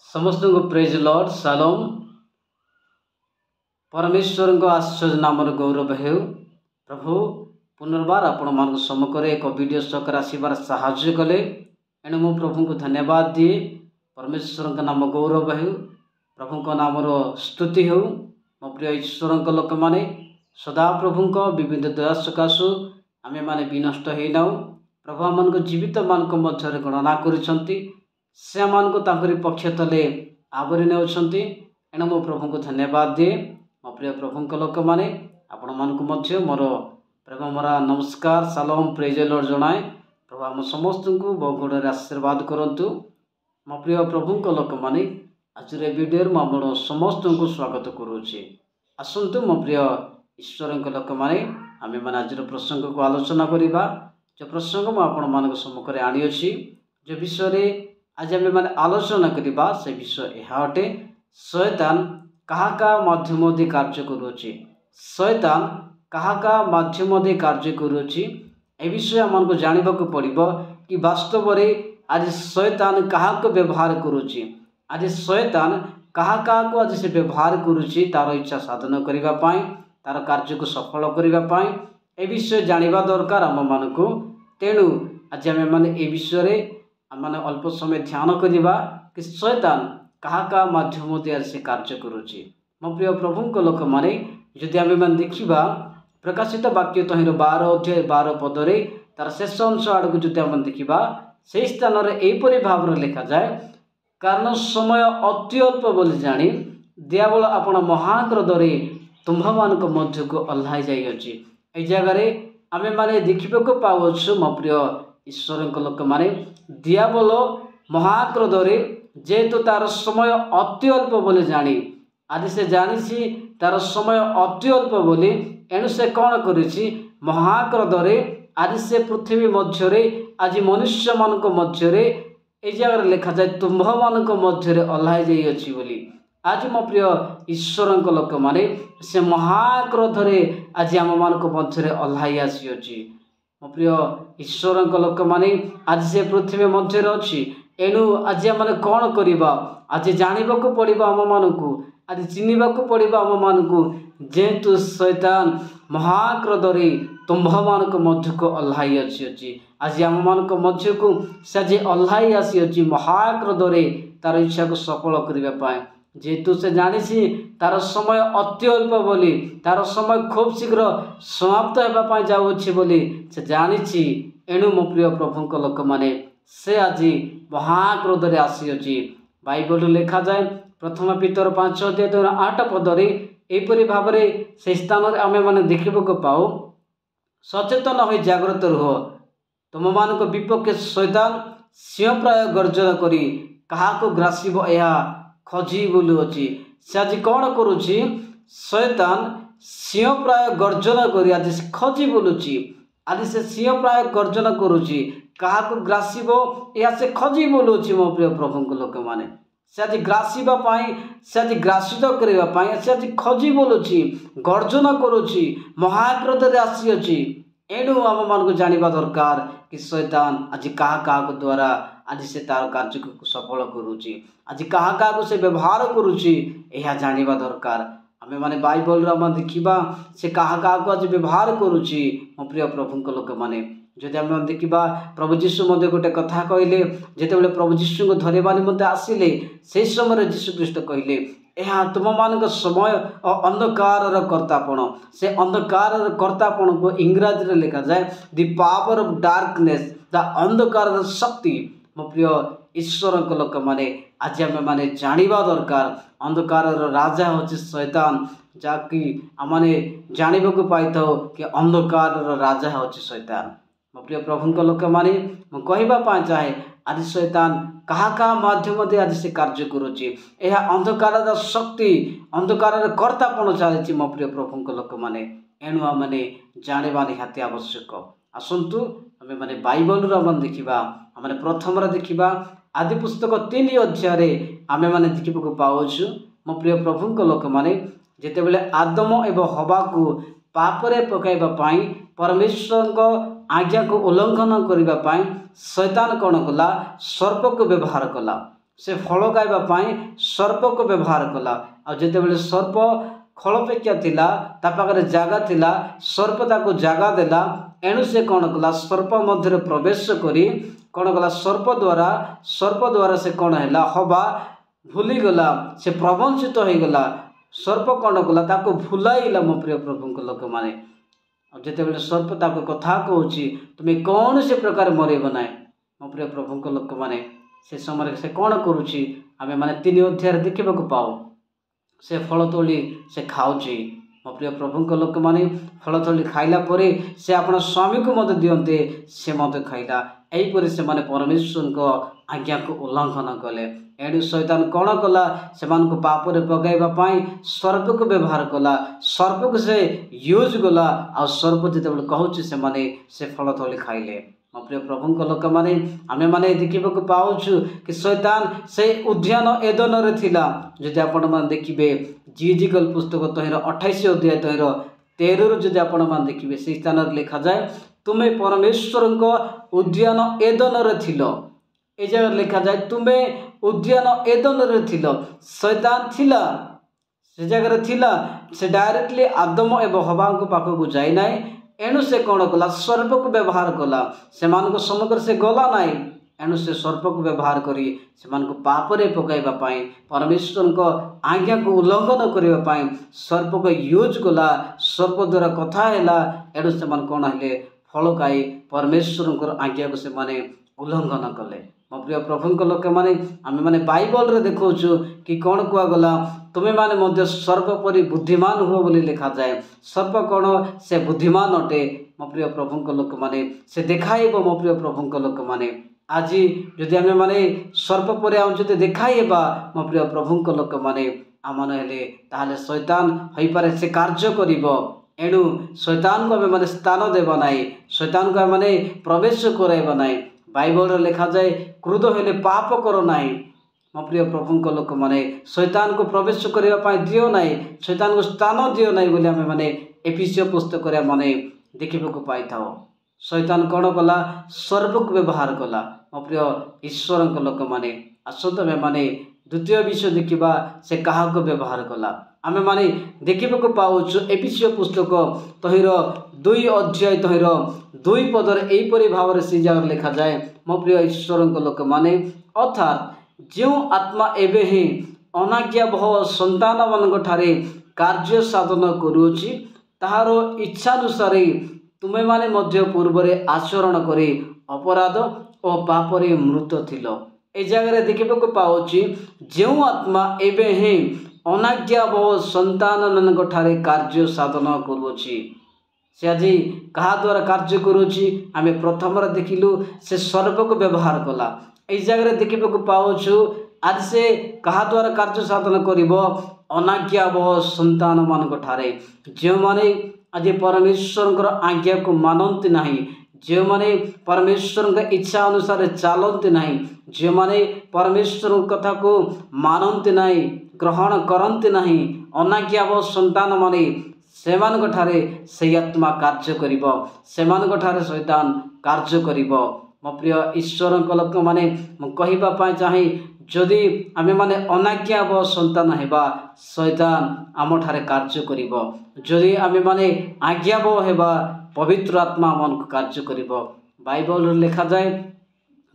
समस्त को praise Lord shalom. परमेश्वर को आश्चर्य नाम गौरव हेउ। प्रभु पुनर्बार आपण मान सम्मुखें एक वीडियो सकर आसबार साहाय्य कले एणु मु प्रभु को धन्यवाद दिए। परमेश्वर का नाम गौरव हेउ, प्रभु को नाम स्तुति हो। मो प्रिय ईश्वर लोक मैंने सदा प्रभु विविध दया सकाशु आमे माने विनष्ट हो नाउ। प्रभु आम जीवित मान मध्य गणना करिसंती, से आम को पक्ष तले आवरी नेउछंती। एणु मो प्रभु को धन्यवाद दिए। मो प्रिय प्रभु लोक मैंने आपण मानक मध्य मोर प्रेम मोरा नमस्कार शालोम प्रेज लॉर्ड जनाए। प्रभु आम समस्त को बहुगुण आशीर्वाद करंतु। मो प्रिय प्रभु लोक मैंने आज वीडियो मुझे समस्त को स्वागत करुच्ची। आसतु मो प्रिय ईश्वर लोक मैंने आम मैंने आज प्रसंग को आलोचना करवा। जो प्रसंग मुझे सम्मुखें आनी अच्छी, जो विषय आज आम मैंने आलोचना करवा से विषय यह अटे, शैतान क्या माध्यम दे कार्य करुच्ची। शैतान क्या माध्यम दे कार्य करुच्ची ए विषय आमको जानवा पड़ो कि वास्तव में आज शैतान क्या व्यवहार करुच्ची। आज शैतान क्या आज से व्यवहार करुच्ची तार इच्छा साधन करने, तार कार्य को सफल करने ए विषय जानवा दरकार आम मान को। तेणु आज आम मैंने ए विषय मैंने अल्प समय ध्यान करवा कि शैतान क्या माध्यम दे आज से कार्य करुच्ची। मो प्रिय प्रभु लोक मैंने जदि आम मैंने देखा प्रकाशित वाक्य तहिर 12 अध्याय 12 पदरे तार शेष अंश आड़ को जो आम देखा से स्थान में एपरी भाव लिखा जाए, कारण समय अति अल्प बोली जानी दियाबल आपण महाक्रोधरे तुम्भ मान मध्य को ओह्लाई जाइए। ए जगार आम मैंने देखा पाऊँ मो प्रिय ईश्वर लोक मैंने दियाबल महाक्रोधरे जेहेतु तार समय अति अल्प बोली जानी, आज से जानी तार समय अति अल्प बोली, एणु से कौन करिछि महाक्रोधरे आज से पृथ्वी मध्य आज मनुष्य मान मध्य ए जगह लिखा जाए तुम्भ मान मध्य ओह्लाई जाइए बोली। आज मो प्रिय ईश्वर लोक मैंने से महाक्रोधरे आज आम मान मध्य ओह्लाई आसी। मो प्रिय ईश्वर लोक मैंने आज से पृथ्वी मध्य अच्छी, एणु आज आम कौन करवा आज जानवा पड़ो आम मान को, आज चिन्हवा पड़ो आम मान को। जेहेतु शैतान महाक्रोधरे तुम्भ मान मध्य को ओह्लाई आसी, आज आम मान मध्य को से ओह्लाई आसी महाक्रोधरे तार इच्छा को सफल करने। जेहेतु से जानी तार समय अति अल्प बोली, तार समय खूब शीघ्र समाप्त होगा जाऊँगी बोली से जानी। एणु मो प्रिय प्रभु लोक मैंने से आज महाक्रोधरे आसी। बाइबल लिखा जाए प्रथम पीतर 5 अध्याय 8 पदरे एपरी भाव से स्थान आम मैंने देखा पाऊ, सचेतन हो जागृत रुह, तुम मान विपक्ष शैतान सिंह प्राय गर्जन करी क्या ग्रासीब यह खोजी बोलुअछि। से आज कौन करुच्ची शैतान सिंह प्राय गर्जन करी आज से खोजी बोलुची। आज से सिंह प्राय गर्जन करुच्ची क्या ग्रासीब या से खोजी बोलुची। मो प्रिय प्रभु लोक मैंने से आज ग्रासीबा से आज ग्रासित करने से आज खोजी बोलुची, गर्जन करुच्ची, महाक्रोधरे आसी अच्छी। एणु आम मान को जानवा दरकार कि शैतान आज क्या द्वारा आज से तार कार्य को सफल करुच्ची, आज क्या से व्यवहार करुच्ची यह जानवा दरकार। आम मैंने बाइबल देखा से क्या आज व्यवहार करुच्ची। मो प्रिय प्रभु लोक मैंने जदि आम देखा प्रभु जीशु मध्य गोटे कथा कहले, जिते प्रभु जीशु को धरवा निमंते आसिले से समय जीशु ख्रीष्ट कहले यह तुम मान समय अंधकार कर्तापण। से अंधकार कर्तापण को इंग्राजी में लिखा जाए the power of darkness, the अंधकार शक्ति। मो प्रिय ईश्वर लोक मैंने आज आम मैंने जानवा दरकार अंधकार राजा हूँ शैतान, जहाँकि आम जानवा पाई था कि अंधकार राजा हूँ शैतान। मो प्रिय प्रभु लोक मैंने कहवाई चाहे आज शैतान क्या माध्यम दे आज से कार्य करुच्ची, यह अंधकार शक्ति अंधकार कर्तापण चली। मो प्रिय प्रभु लोक मैंने एणु आम मैंने जानवा निहाती आवश्यक। आसतु आम मैंने बाइबल आम देखा आम प्रथम देखा आदि पुस्तक 3 अध्याय आम मैंने देखा पाऊँ। मो प्रिय प्रभु लोक मैंने जितेबले आदम एवं हवा को पापरे पकाइबापी परमेश्वर को आज्ञा को उल्लंघन करने शैतान कौन कला सर्प को व्यवहार कला। से फल खाइबा सर्प को व्यवहार कला। आते सर्प खलपेक्षा थिला ता पाखरे जागा थिला, सर्प ताको जागा देला। एणु से कौन कला सर्प मध्य प्रवेश करी कौन कला सर्प द्वारा से कौन है हवा भूलीगला, से प्रवंचित हो गला। सर्प कौन कला ताको भूलाइला। मो प्रिय प्रभु लोक मैंने जिते सर्प ताको कथा कहूँ तुम्हें कौन से प्रकार मरेब ना। मो प्रिय प्रभु लोक मैंने से समय से कौन करुच्ची आमे माने 3 अध्याय देखा पाओ। से फल तोली से खाऊची। मो प्रिय प्रभु लोक मैंने फल तोली खाइला परे से आपण स्वामी को मत दियंते, से मत खाइला। यहीपरि से माने परमेश्वर को आज्ञा को उल्लंघन कले। एणु शैतान कौन कला से पाप रे पकाइबा सर्प को व्यवहार कला। सर्प को से यूज कला। आ सर्प जिते कहूँ से माने से फल तोली खाइले। मो प्रिय प्रभु लोक मैंने आमे माने देखा पाऊँ कि शैतान से उद्यान एदन रे थिला। जदि आपण माने देखिबे जीजिकल पुस्तक तहिर 28 अध्याय तहिर 13 जदि आपण माने देखिबे से स्थान रे लिखा जाए तुम्हें परमेश्वर को उद्यान एदन रे थिलो। ए जगह लिखा जाए तुम्हें उद्यान एदन रे थिलो। शैतान थिला से जगह थिला, से डायरेक्टली आदम एवं हवा को पाखक जाई नाई। एणु से कौन कला सर्प को व्यवहार कला। से समग्र से गला नाई। एणु से सर्प को व्यवहार करी से पाप रे पकाइबा परमेश्वर को आज्ञा को उल्लंघन करने सर्प को यूज कला। सर्प द्वारा कथा है। एणु से कौन है फल खाई परमेश्वर आज्ञा को से माने उल्लंघन कले। मो प्रिय प्रभु लोक मैंने आम मैंने बाइबल रे देखु कि कौन कहगला तुम्हें माने मध्य सर्प परि बुद्धिमान हुआ बोली लिखा जाए। सर्प कौन से बुद्धिमान अटे। मो प्रिय प्रभु लोक मैंने से देखाइब। मो प्रिय प्रभु लोक मैंने आज जदि आम मैंने सर्प पर आम देखाइबा मो प्रिय प्रभु लोक मैंने आम हेले शैतान हो पारे से कार्य करिबो। एणु शैतान को आम मैंने स्थान देवा नाई। शैतान को आम मैंने प्रवेश कराइबा नाई। बाइबल लिखा जाए क्रोध हेले पाप करो नाई। मो प्रिय प्रभु लोक मैंने शैतान को प्रवेश करने दियो नाई, शैतान को स्थान दियो नाई बोली आम मैंने एफिसियो पुस्तक माने देखा पाई था। शैतान कौन कला सर्प को व्यवहार कला। मो प्रिय ईश्वर लोक मैंने आसत मैंने द्वितीय विषय देखा से क्या व्यवहार कला। आम मैंने देखा पाऊँ एफिसियो पुस्तक तहिर 2 अध्याय तहिर 2 पदर एपरी भाव से जगह लिखा जाए। मो प्रिय ईश्वर लोक मैंने अर्थात जो आत्मा एवं ही अनाज्ञा बह संतान मान कार्य साधन करुच्ची ताहार इच्छानुसार तुम्हें माने मध्य पूर्व आचरण करे अपराध और पापरे मृत थिल। ए जगह देखा पाऊँ जो आत्मा एवं ही अनाज्ञा बह संतान मान कार्य साधन करुच्ची से आज क्या द्वारा कार्य करुच्ची आम प्रथम देखिलु से सर्प को व्यवहार कला। इस जगह देखा पाऊँ आज से क्या द्वारा कार्य साधन करिब अनाज्ञा बह संतान मान जो माने आज परमेश्वर आज्ञा को मानती नहीं, जो माने परमेश्वर इच्छा अनुसार चलती नहीं, जो माने परमेश्वर कथा को मानती नहीं, ग्रहण करती नहीं, अनाज्ञा बह संतान माने से आत्मा कार्य करिब, से शैतान कार्य करिब। मो प्रिय ईश्वर लोक मैंने कहवाई चाहे जदि आम मैंने अनाज्ञा व संतान हेबा शैतान आम ठारे कार्य करिब। जदि आम मैंने आज्ञा व हेबा पवित्र आत्मा मन को कार्य करिब। बाइबल लिखा जाए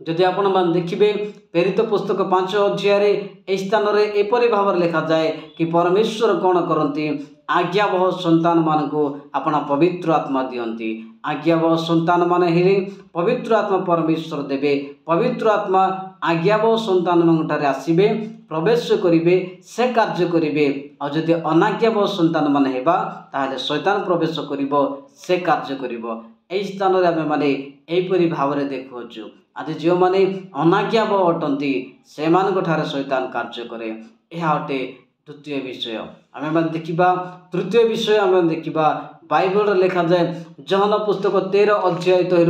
जदि आपण मैंने देखिए प्रेरित पुस्तक 5 अध्याय स्थान में एपरी भाव लिखा जाए कि परमेश्वर कौन करती आज्ञा बह संतान मान को अपना पवित्र आत्मा दियंती। आज्ञा बह संतान मान हेले पवित्र आत्मा परमेश्वर देवे। पवित्र आत्मा आज्ञा बह संतान मान आसबे प्रवेश करेंगे से कार्य करेंगे। और जदि अनाज्ञा बह संतान मान हेबा ताहले शैतान प्रवेश करिब से कार्य करिब। एई स्थान रे आमे माने एपरी भाव रे देखुछु आज जो माने अनाज्ञा बह अटंती से मान ठारे शैतान कार्य करे। यह अटे द्वितीय विषय। आम मैंने देखा तृतीय विषय आम देखा बाइबल लिखा जाए जहन पुस्तक 13 अध्याय तहिर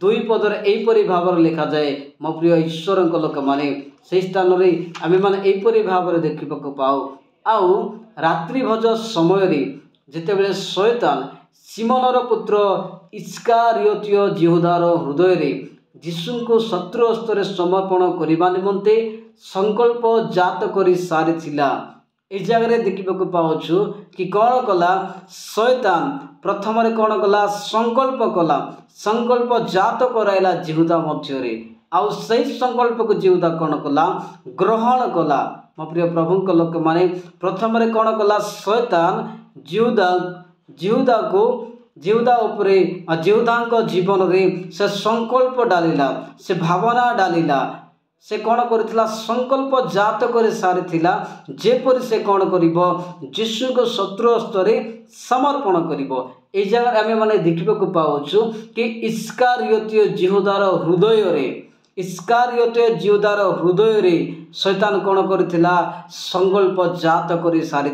2 पदर एपरी भाव लिखा जाए। मो प्रिय ईश्वर लोक मैंने से स्थान में आम मैंने एपरी भाव देखा पाऊ। आउ रात्रि भोज समय जितेबले शैतान सिमोनर पुत्र इस्कारियोतीय जिहुदार हृदय जीशु को शत्रु हस्तर समर्पण करने निमंते संकल्प जात कर सारी ए जगह देखा पाचु कि कौन कला शैतान प्रथम कौन कला संकल्प जात कराइला जिहुदा मध्य आउ सही संकल्प को जिहुदा कौन कला ग्रहण कला। मो प्रिय प्रभु लोक माने प्रथम कौन कला शैतान जिहुदा उपरे जिहुदा जीवन रे से संकल्प डालिला से भावना डालिला से कौन करथिला संकल्प जात कर सारी जेपरि से कौन करिवो यीशु को शत्रु हस्तरे समर्पण करिवो। ए जगह आमे माने देखिबा को पाउछु कि इस्कारियोतीय जिहुदार हृदय रे शैतान कौन करथिला संकल्प जात कर सारी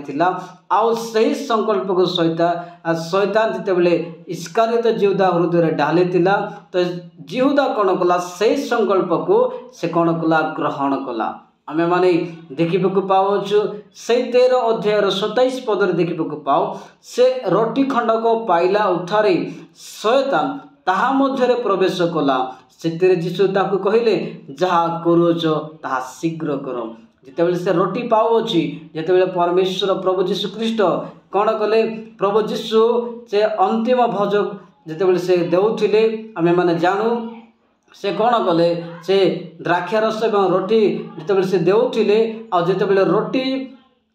आउ सही संकल्प को शैतान जितेबले इस्कारियोत जिहुदा हृदय रे ढालीला तो जिहुदा कौन कला सही संकल्प को से कौन कला ग्रहण कला। आमे माने देखिबा को पाउछु से 13 अध्याय 27 पद रे देखिबा को पाउ से रोटी खंड को पाइला उठारे शैतान ताहा मध्य प्रवेश कला से जीशु ताकू कहले जहा करुच ताहा शीघ्र कर। जितेबले से रोटी पाउछि जितेबले परमेश्वर प्रभु जीशु ख्रीष्ट कौन कले प्रभु जीशु से अंतिम भोजक जितेबले से देउथिले आमे माने जानू से कौन कले से द्राक्षारस एवं रोटी जितेबले से देउथिले आ जितेबले रोटी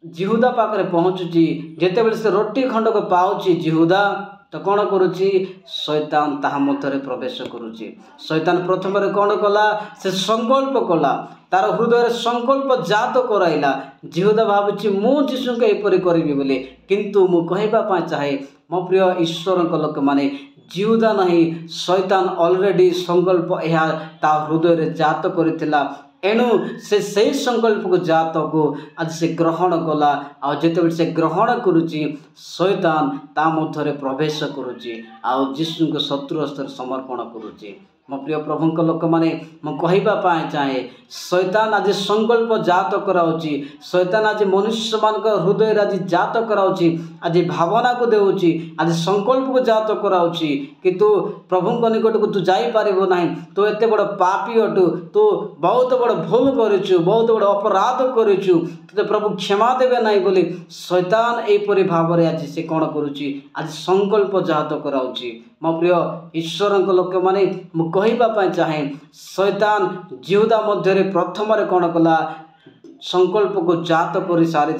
जिहुदा पाखरे पहुँचुची जितेबले से रोटी खंड को पाउछि जिहुदा तो कौन करुच्ची शैतान ताहा मध्य प्रवेश करुच्ची। शैतान प्रथम कौन कला से संकल्प कला तार हृदय संकल्प जात कराइला जिहुदा भावुची मु जीशु को एपरि करिबि बोली किंतु मु कहबा चाहे मो प्रिय ईश्वर लोक माने जिहुदा नहीं शैतान ऑलरेडी संकल्प यह ता हृदय रे जात करिथिला एणु से सही संकल्प को जात को आज से ग्रहण कला आ जेते से ग्रहण करुची शैतान ता मध्य प्रवेश करुची आ जीशु को शत्रु हस्तर समर्पण करुची। मो प्रिय प्रभु लोक माने मु कहबा चाहे शैतान आज संकल्प जात कराउची शैतान आज मनुष्य मान हृदय आज जात कराउची आज भावना को देउची आज संकल्प को जात कराउची कि तू प्रभु निकट को तू जाई पारिबो नाही तू एते बड़ पापी अटू तू बहुत बड़ भूल करिछु बहुत बड़ अपराध करिछु ते प्रभु क्षमा देबे नाही बोली शैतान एपरि भाव रे आज से कोन करूची आज संकल्प जात कराउची। मो प्रिय ईश्वर लोक माने मु कहबा चाहे शैतान जिहुदा मध्य प्रथम कौन कला संकल्प को जात कर सारी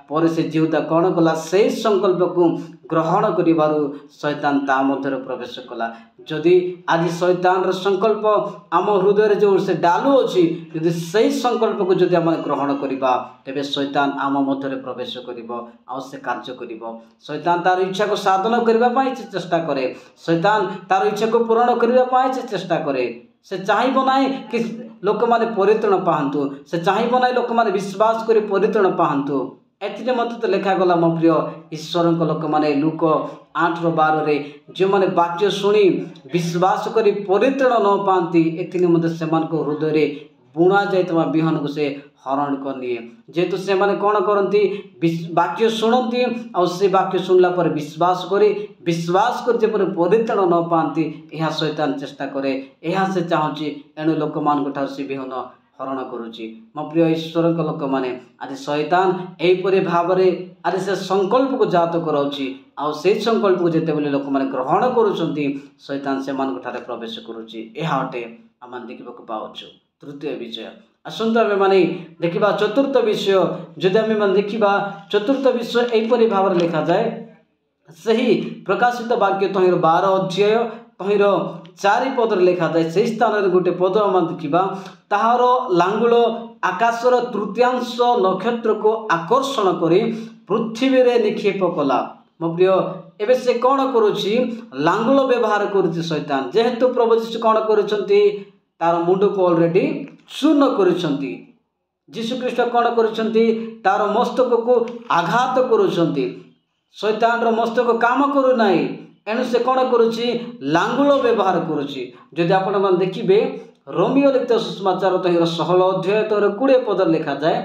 पर से जिहुदा कौन कला सही संकल्प को ग्रहण करिबारु शैतान ता मध्य प्रवेश कला। जदि आज शैतान संकल्प आम हृदय जो से डालू अच्छी यदि सही संकल्प को जदि आम ग्रहण करवा तेबे शैतान आम मध्य प्रवेश कर से कार्य कर शैतान तार इच्छा को साधन करने चेष्टा करे शैतान तार इच्छा को पूरण करने चेष्टा करे से चाहिए ना कि लोक माने परित्राण पाहतु से चाहिए ना लोक माने विश्वास कर परित्राण पाहतु एथिरे मत तो लिखा गला मो प्रिय ईश्वर लोक माने लूक 8:12 रे जो माने वाक्य शुणी विश्वास करी परित्राण न पाती एथिरे मत सेमान को हृदय रे बुणा जाइतवा बिहन को से हरण करनिए जेतु से माने कौन करती वाक्य शुणती और से वाक्य शुणला पर विश्वास कर जेपर परित्राण न पाती यह शैतान चेष्टा करे यह से चाहूँगी एणु लोक मान से बिहन हरण करुच्ची। मो प्रिय ईश्वर लोक मैंने आज शैतान यहीपरि भाव में आज से संकल्प को जात कराऊँगी आउ से संकल्प को जिते बेले लोक मैंने ग्रहण करुँच शैतान से प्रवेश करुच्ची यह अटे आम देखा पाचु। तृतीय विषय आसतु आम मैंने देखा चतुर्थ विषय जदि आम मैंने देखा चतुर्थ विषय यहीपरि भाव में लिखा जाए सही प्रकाशित वाक्य तहिर 12 अध्याय तहिर 4 पद लिखा जाए से स्थान में गोटे पद आम देखा ताहार लांगुल आकाशर तृतीयांश नक्षत्र को आकर्षण कर पृथ्वी रे निक्षेप कला। मो प्रिय एबे से कौन करुच्ची लांगुल व्यवहार करुच्ची शैतान जेहेतु प्रभु जीशु कौन करुछंती तार मुंड को ऑलरेडी चूर्ण करुछंती जीशु ख्रीष्ट कौन करुछंती तार मस्तक को आघात करुछंती शैतान रो मस्तक काम करू नाही एणु से कौन करुच्ची लांगुल व्यवहार करुच्ची। जदि आपण मन देखिबे रोमियो लिखित सुसमाचार तहिर 16 अध्याय 20 पद लिखा जाए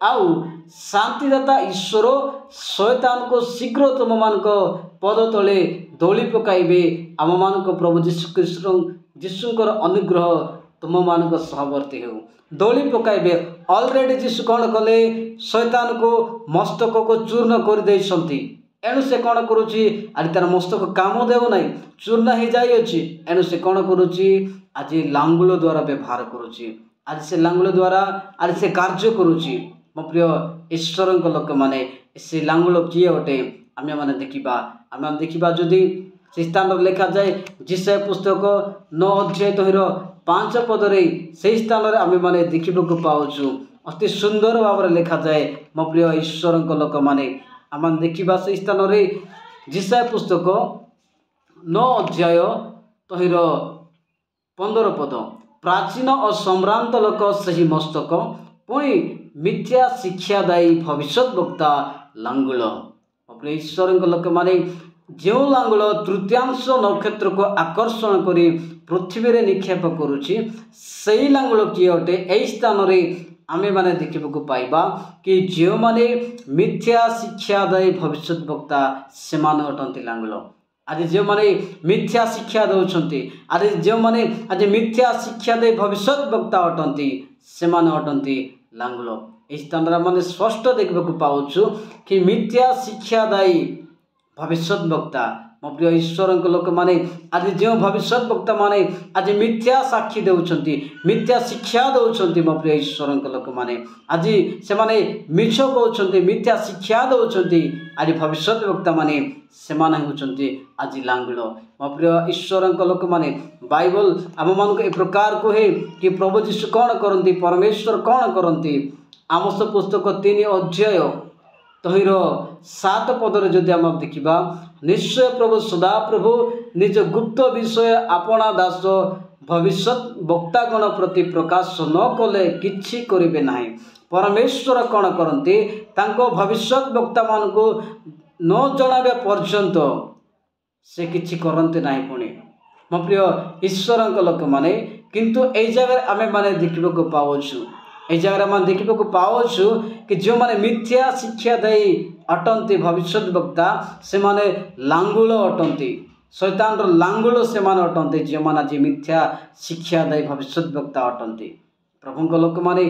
आउ शांतिदाता ईश्वर शैतान को शीघ्र तुम मान पद तले दौली पकाइबे आम मान प्रभु जीशुकर अनुग्रह तुम मान सहवर्ती हो दौली पकाइबे। ऑलरेडी जीशु कौन कले शैतान को मस्तक को चूर्ण कर देइछंती एणु से कौन करुची आज तार मस्तक काम देव ना चूर्ण हो जाइए एणु से कौन करुची आज लांगुल द्वारा व्यवहार करुची आज से लांगुल द्वारा आज से कार्य करुची। मो प्रिय ईश्वर लोक मैंने से लांगुल किए अटे आम मैंने देखा जदि से स्थान लिखा जाए जिसाय पुस्तक 9 अध्याय 5 पदरे से स्थान आम मैंने देखा पाऊँ अति सुंदर भाव लिखा जाए। मो प्रिय ईश्वर लोक मैंने आम देखा से स्थान जिसाय पुस्तक 9 अध्याय 15 पद प्राचीन और सम्रांत लोक सही मस्तक पुणी मिथ्या शिक्षादायी भविष्य वक्ता लांगुल। अपने ईश्वर लोक मैंने जो लांगुल तृतीयांश नक्षत्र को आकर्षण करी पृथ्वी रे निक्षेप करुची से लांगुल किए अटे। यही स्थान आमे माने देखा पाइबा कि जो माने मिथ्या शिक्षादायी भविष्य वक्ता से अटंती लांगुल। आज जो माने मिथ्या शिक्षा दौरान आज जो माने आज मिथ्या शिक्षा दे भविष्य वक्ता अटंती से अटंती लांगुल। इस स्थान मैंने स्पष्ट देखा पाऊँ कि मिथ्या शिक्षादायी भविष्य वक्ता मो प्रिय ईश्वर लोक मैंने आज जो भविष्य वक्ता माने आज मिथ्या साक्षी देउछंती मिथ्या शिक्षा दौरान मो प्रिय ईश्वर लोक मैंने आज से माने मिछ कहते मिथ्या शिक्षा दौरान आज भविष्य वक्ता माने से होती आज लांगुल। मो प्रिय ईश्वर लोक मैंने बाइबल आम मान ए प्रकार कहे कि प्रभु जीशु कौन करती परमेश्वर कौन करती। आमोस पुस्तक 3 अध्याय 7 पदर जदि आम देखा निश्चय प्रभु सदाप्रभु निज गुप्त विषय आपना दास भविष्य वक्तागण प्रति प्रकाश न कले किछि करिबे नाही। परमेश्वर कौन करती तांको भविष्य वक्ता मान को न जणाबे पर्यंत से किछि करते नाही। पुणी मो प्रिय ईश्वर लोक मैंने किंतु ए जगह आमे माने देखा पाऊँ ए जगह मैं देखा पाऊँ कि जो माने मिथ्या शिक्षा दे अटंती भविष्य वक्ता से माने लांगुल अटंती शैतान लांगुल से माने अटंती जो माने आज मिथ्या शिक्षा दे भविष्य वक्ता अटंती। प्रभु लोक मैंने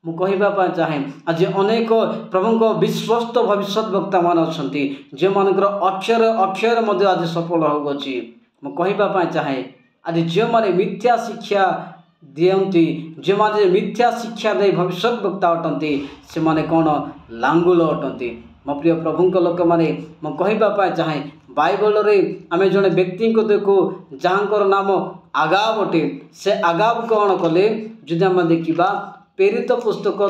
मुझे कहवाई चाहे आज अनेक प्रभु विश्वस्त भविष्य वक्ता मान अच्छा जो मान अक्षर अक्षर मध्य आज सफल होगी। मुझे कहवाई चाहे आज जो माने मिथ्या शिक्षा दियंती जो माने मिथ्या शिक्षा दे भविष्य वक्ता अटंती से माने कौन लांगुल अटंती। मो प्रिय प्रभु लोक मैंने मुझे कहवाई चाहे बाइबल रे आमे जड़े व्यक्ति को देखू जहाँकर नाम आगाब अटे से आगाब कौन कले जदि आम देखा प्रेरित पुस्तक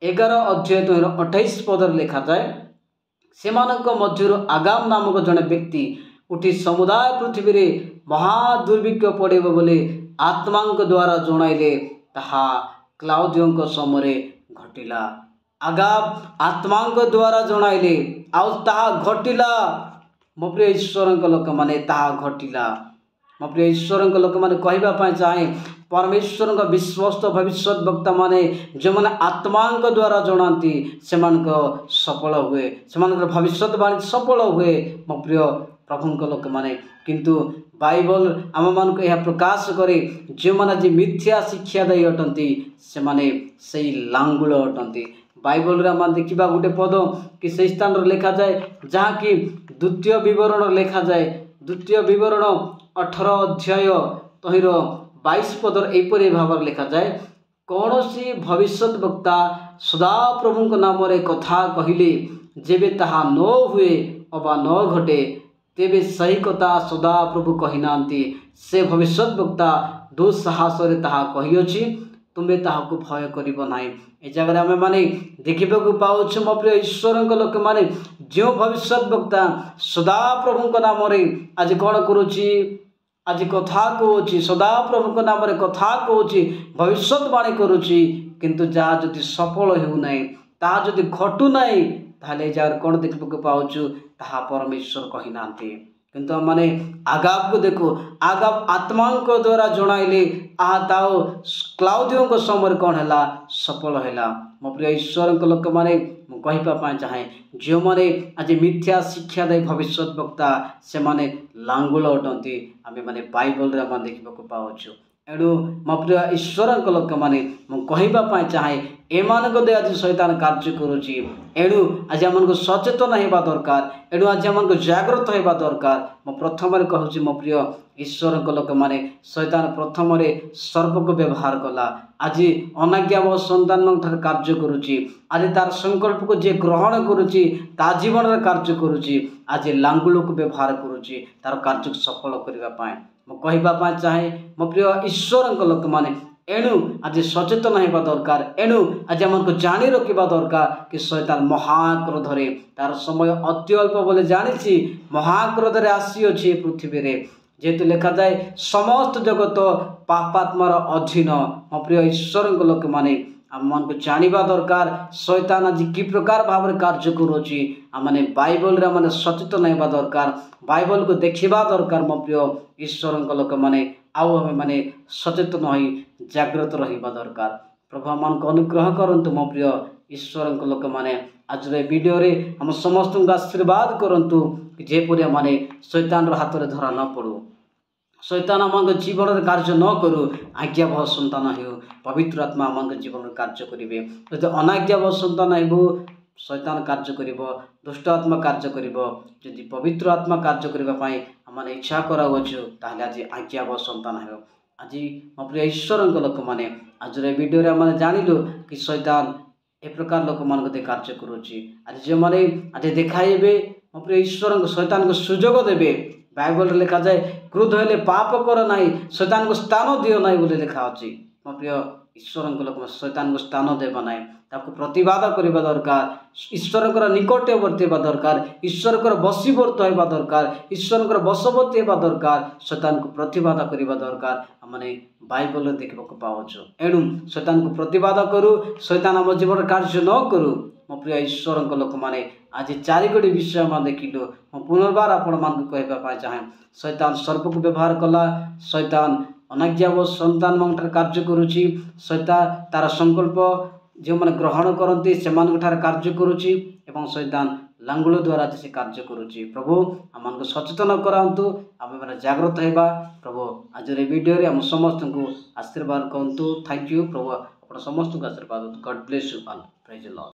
11 अध्याय 28 पदर लिखा जाए से मध्य आगाम नामक जड़े व्यक्ति उठी समुदाय पृथ्वी रे महादुर्भिक्ष पड़े बोले आत्मा द्वारा जणाइले ताहा क्लाउदियो समय घटिला। आगाब आत्मा द्वारा जणाइले आउ ताहा घटिला। मो प्रिय ईश्वर लोक मैंने ताहा घटिला। मो प्रिय ईश्वर लोक मैंने कहवाई चाहे परमेश्वर का विश्वस्त भविष्य वक्ता माने जो मैंने आत्मा द्वारा जनाती से सफल हुए से भविष्यवाणी सफल हुए। मो प्रिय प्रभु लोक मैंने किंतु बाइबल आम मान को यह प्रकाश करे जो मैंने आज मिथ्या शिक्षा दे अटंती से माने सही लांगुल अटंती। बाइबल आम देखा गोटे पद कि से स्थान लिखा जाए जहाँ कि द्वितीय विवरण लिखा जाए द्वितीय विवरण 18 अध्याय 22 पदर एपरी भाव लिखा जाए कौन सी भविष्य वक्ता सदा प्रभु नाम कथा कहले जेबे ताहा न हुए अबा न घटे तेबे सही कथा सदा प्रभु कहीना से भविष्य वक्ता दुस्साहस ताहा कहीअछि तुम्हें ताहाको भय करिबो नाही। ए जगह आम माने देखा पाऊँ मो प्रिय ईश्वर लोक मैंने जो भविष्य वक्ता सदा प्रभु नाम आज कौन करुची आज कथा कहूँ सदा प्रभु नाम कथा कहूँ भविष्यवाणी करुची किंतु जहाँ जदि सफल होना ताहा जदि घटू ना ताहले जगह कौन देखा पाऊँ ताहा परमेश्वर कहीना किंतु माने आगाब को देखो आगाब आत्मा द्वारा जणाइले आहा ताओ क्लाउदियो को समय कौन है सफल है। मो प्रिय ईश्वर लोक मैंने कहवाई चाहे जो मैंने आज मिथ्या शिक्षा दे भविष्य वक्ता से माने लांगुल अटंती आम मैंने बाइबल देखा पाचु। एणु मो प्रिय ईश्वर लोक मैंने कहवाई चाहे एमान दे आज शैतान कार्य करुच्ची। एणु आज आम सचेतन होगा दरकार। एणु आज आम जागृत होगा दरकार। मो प्रथम कहूँ मो प्रिय ईश्वर लोक मैंने शैतान प्रथम सर्प को व्यवहार कला। आज अनाज्ञा सन्तान कार्य करुच्ची। आज तार संकल्प को जे ग्रहण करुच्ची ता जीवन में कार्य करुच्ची। आज लांगुल को व्यवहार करुच्ची तार कार्य सफल करने मो कहवाई चाहे मो प्रिय ईश्वर लोक मैंने एणु आज सचेतन होगा दरकार। एणु आज आमको जाणी रखा दरकार कि शैतान महाक्रोधरे तार समय अति अल्प बोले जानी महाक्रोधरे आसी अच्छी पृथ्वी रे जेहेतु लिखा जाए समस्त जगत पापात्मार अधीन। मो प्रिय ईश्वर लोक मैंने आम मान को जाना दरकार शैतान आज कि प्रकार भाव में कार्य करुच्ची। आम मैंने बाइबल रे मैंने सचेतन होगा दरकार। बाइबल को देखा दरकार। मो प्रिय ईश्वर लोक मैंने आउ आम मैंने सचेतन हो जागृत रहा दरकार। प्रभु आम को अनुग्रह करंतु। मो प्रिय ईश्वर लोक मैंने आज वीडियो रे हम समस्त आशीर्वाद करंतु जेपरी मैंने शैतान हाथ में धरा न पड़ू। शैतान आम जीवन में कार्य न करू। आज्ञावह सन्तान हो पवित्र आत्मा आम जीवन में कार्य करेंगे। यदि अनाज्ञावह सन्तान हो शैतान कार्य कर दुष्ट आत्मा कार्य कर। जदि पवित्र आत्मा कार्य करने आम इच्छा कराऊँ ताहले आज आज्ञावह सन्तान हो। आज मो प्रिय ईश्वर लोक मैंने आज वीडियो आम जानिलु कि शैतान ए प्रकार लोक मान कार्य करुच्ची। आज जो मैंने आज देखाइबे मो प्रिय ईश्वर शैतान को सुजोग देवे। बाइबल लिखा जाए क्रोध हेले पाप कर ना शैतान को स्थान दियो ना बोले लिखा अच्छी। मो प्रिय ईश्वर लोक शैतान को स्थान देवा ना प्रतिवाद करने दरकार। ईश्वर निकटवर्ती होगा दरकार। ईश्वर बसीवर्त होगा दरकार। ईश्वर बशवर्ती होगा दरकार। शैतान को प्रतिवाद करने दरकार मैंने बाइबल देखा पाचु। एणु शैतान को प्रतिवाद करूँ शैतान आम जीवन कार्य न करूँ। मो प्रिय ईश्वर लोक मैंने आज चारिगोटी विषय में देखिलु। मो पुनर्बार आपण मान कहवाई चाहे शैतान सर्प को व्यवहार कला। शैतान अनाज्ञावह सन्तान मान कार्य करुच्ची। शैतान तार संकल्प जो मैंने ग्रहण करती से कार्य करुच्ची एवं शैतान लांगुल द्वारा से कार्य करुच्ची। प्रभु आम सचेतन करातु आम मैंने जागृत होगा। प्रभु आज वीडियो रे आम समस्त को आशीर्वाद कहतु। थैंक यू प्रभु आप समस्त को आशीर्वाद। God bless you all. Praise the Lord.